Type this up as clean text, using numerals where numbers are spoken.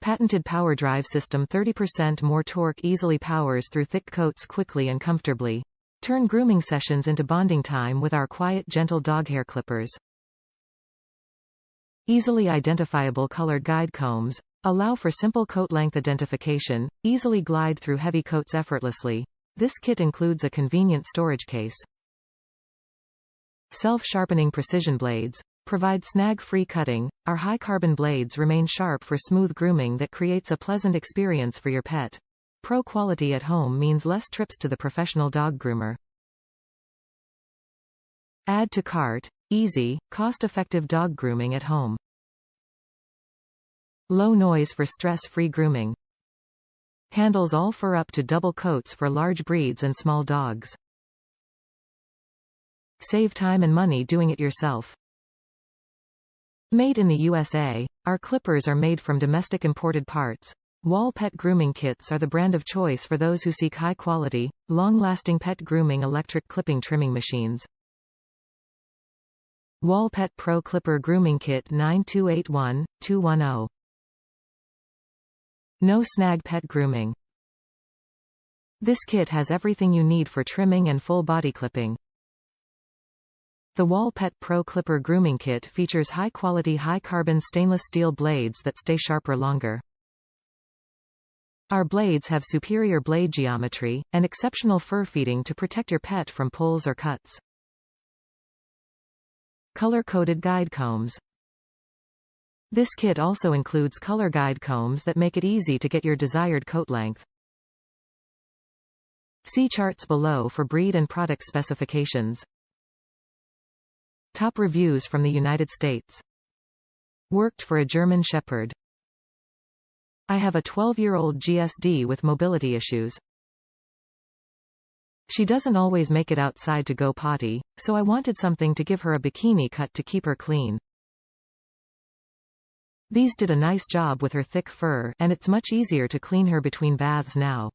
Patented power drive system. 30% more torque. Easily powers through thick coats quickly and comfortably. Turn grooming sessions into bonding time with our quiet, gentle dog hair clippers. Easily identifiable colored guide combs. Allow for simple coat length identification. Easily glide through heavy coats effortlessly. This kit includes a convenient storage case. Self-Sharpening Precision Blades. Provide snag-free cutting. Our high-carbon blades remain sharp for smooth grooming that creates a pleasant experience for your pet. Pro quality at home means less trips to the professional dog groomer. Add to cart. Easy, cost-effective dog grooming at home. Low noise for stress-free grooming. Handles all fur up to double coats for large breeds and small dogs. Save time and money doing it yourself. Made in the USA, our clippers are made from domestic imported parts. Wahl pet grooming kits are the brand of choice for those who seek high-quality, long-lasting pet grooming electric clipping trimming machines. Wahl Pet Pro Clipper Grooming Kit 9281210. No snag pet grooming. This kit has everything you need for trimming and full body clipping. The Wahl Pet Pro Clipper Grooming Kit features high-quality high-carbon stainless steel blades that stay sharper longer. Our blades have superior blade geometry, and exceptional fur feeding to protect your pet from pulls or cuts. Color-coded guide combs. This kit also includes color guide combs that make it easy to get your desired coat length. See charts below for breed and product specifications. Top reviews from the United States. Worked for a German Shepherd. I have a 12-year-old GSD with mobility issues. She doesn't always make it outside to go potty, so I wanted something to give her a bikini cut to keep her clean. These did a nice job with her thick fur, and it's much easier to clean her between baths now.